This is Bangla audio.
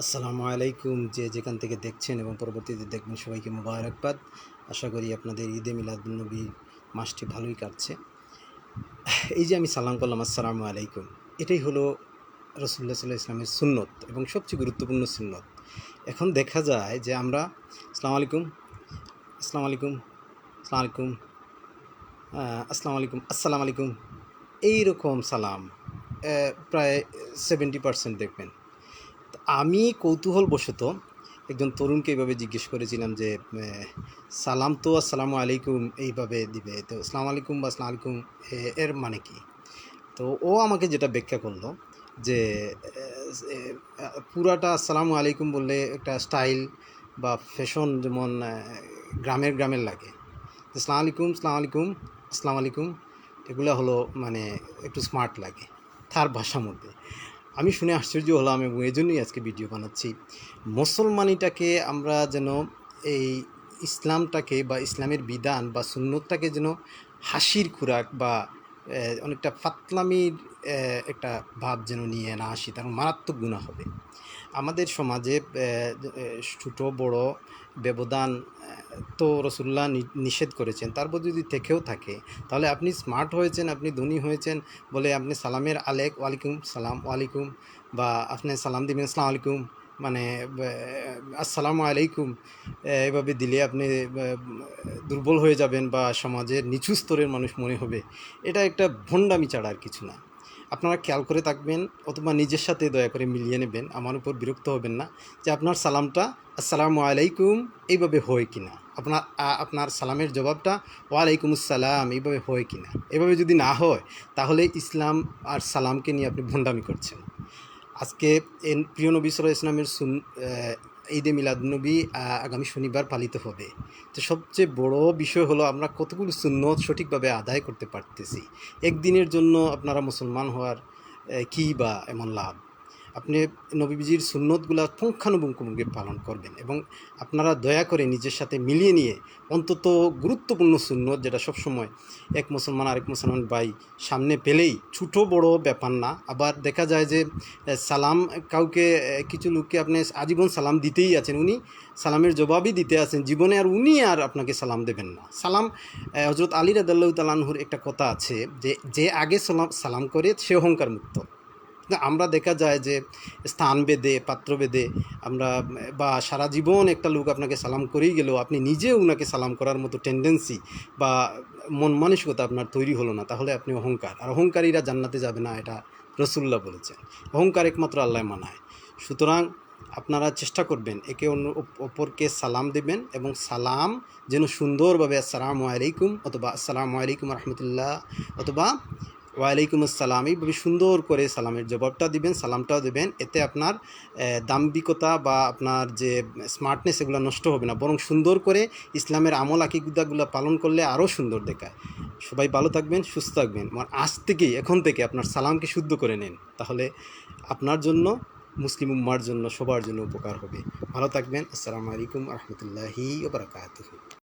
আসসালামু আলাইকুম। যে যেখান থেকে দেখছেন এবং পরবর্তীতে দেখবেন সবাইকে মোবারকবাদ। আশা করি আপনাদের ঈদে মিলাদুন্নবী মাসটি ভালোই কাটছে। এই যে আমি সালাম করলাম আসসালামু আলাইকুম, এটাই হলো রাসূলুল্লাহ সাল্লাল্লাহু আলাইহি ওয়াসাল্লামের সুন্নত এবং সবচেয়ে গুরুত্বপূর্ণ সুন্নত। এখন দেখা যায় যে আমরা আসসালামু আলাইকুম, আসসালামু আলাইকুম, আসসালামু আলাইকুম, আসসালামু আলাইকুম, আসসালামু আলাইকুম এইরকম সালাম প্রায় 70% দেখবেন। আমি কৌতূহলবশত একজন তরুণকে এইভাবে জিজ্ঞেস করেছিলাম যে সালাম তো আসসালামু আলাইকুম এইভাবে দিবে, তো আসসালামু আলাইকুম বা আসসালামু আলাইকুম এর মানে কি? তো ও আমাকে যেটা ব্যাখ্যা করলো যে পুরাটা আসসালামু আলাইকুম বললে একটা স্টাইল বা ফ্যাশন, যেমন গ্রামের গ্রামের লাগে। আসসালামু আলাইকুম, আসসালামু আলাইকুম, আসসালামু আলাইকুম এগুলো হলো মানে একটু স্মার্ট লাগে তার ভাষার মধ্যে। আমি শুনে আশ্চর্য হলাম এবং এই জন্যই আজকে ভিডিও বানাচ্ছি। মুসলমানিটাকে আমরা যেন এই ইসলামটাকে বা ইসলামের বিধান বা সুন্নতটাকে যেন হাসির খোরাক বা অনেকটা ফাতলামির একটা ভাব যেন নিয়ে না আসি, তার মারাত্মক গুনাহ হবে। আমাদের সমাজে ছোটো বড় ব্যবধান তো রাসূলুল্লাহ নিষেধ করেছেন, তারপর যদি থেকেও থাকে তাহলে আপনি স্মার্ট হয়েছেন, আপনি ধনী হয়েছেন বলে আপনি সালামের ওয়ালাইকুম সালাম ওয়ালাইকুম, বা আপনি সালাম দিবেন আসসালামু আলাইকুম মানে আসসালামু আলাইকুম এভাবে দিলে আপনি দুর্বল হয়ে যাবেন বা সমাজের নিচু স্তরের মানুষ মনে হবে। এটা একটা ভণ্ডামি ছাড়া আর কিছু না। আপনারা খেয়াল করে থাকবেন অথবা নিজের সাথে দয়া করে মিলিয়ে নেবেন, আমার উপর বিরক্ত হবেন না, যে আপনার সালামটা আসসালামু আলাইকুম এইভাবে হয় কি না, আপনার সালামের জবাবটা ওয়ালাইকুম আসসালাম এইভাবে হয় কি না। এভাবে যদি না হয় তাহলে ইসলাম আর সালামকে নিয়ে আপনি ভণ্ডামি করছেন। আজকে প্রিয় নবী সাল্লাল্লাহু আলাইহি ওয়াসাল্লামের ঈদে মিলাদুন্নবী আগামী শনিবার পালিত হবে। তো সবচেয়ে বড় বিষয় হলো আমরা কতগুলো সুন্নত সঠিকভাবে আদায় করতে পারতেছি। একদিনের জন্য আপনারা মুসলমান হওয়ার কী বা এমন লাভ? আপনি নবীজির সুন্নতগুলো পুঙ্খানুপুঙ্খভাবে পালন করবেন এবং আপনারা দয়া করে নিজের সাথে মিলিয়ে নিয়ে অন্তত গুরুত্বপূর্ণ সুন্নত, যেটা সবসময় এক মুসলমান আরেক মুসলমান ভাই সামনে পেলেই ছোটো বড় ব্যাপার না। আবার দেখা যায় যে সালাম কাউকে কিছু লোককে আপনি আজীবন সালাম দিতেই আছেন, উনি সালামের জবাবই দিতে আছেন জীবনে, আর উনি আর আপনাকে সালাম দেবেন না। সালাম হযরত আলী রাদিয়াল্লাহু তাআলা আনহুর একটা কথা আছে যে যে আগে সালাম করে সে অহংকার মুক্ত। আমরা দেখা যায় যে স্থান বেদে পাত্র বেদে আমরা বা সারা জীবন একটা লোক আপনাকে সালাম করেই গেলেও আপনি নিজে ওনাকে সালাম করার মতো টেন্ডেন্সি বা মন মানসিকতা আপনার তৈরি হলো না, তাহলে আপনি অহংকার, আর অহংকারীরা জান্নাতে যাবে না, এটা রাসূলুল্লাহ বলেছেন। অহংকার একমাত্র আল্লাহ মানায়। সুতরাং আপনারা চেষ্টা করবেন একে অপরকে সালাম দেবেন এবং সালাম যেন সুন্দরভাবে আসসালামু আলাইকুম অথবা আসসালামু আলাইকুম রহমতুল্লাহ অথবা ওয়ালাইকুম আসসালাম এইভাবে সুন্দর করে সালামের জবাবটা দিবেন, সালামটাও দেবেন। এতে আপনার দাম্ভিকতা বা আপনার যে স্মার্টনেস এগুলো নষ্ট হবে না, বরং সুন্দর করে ইসলামের আমল আকিদাগুলো পালন করলে আরও সুন্দর দেখায়। সবাই ভালো থাকবেন, সুস্থ থাকবেন। আজ থেকেই এখন থেকে আপনার সালামকে শুদ্ধ করে নেন, তাহলে আপনার জন্য, মুসলিম উম্মার জন্য, সবার জন্য উপকার হবে। ভালো থাকবেন। আসসালামু আলাইকুম রহমতুল্লাহি ওয়া বারাকাতুহু।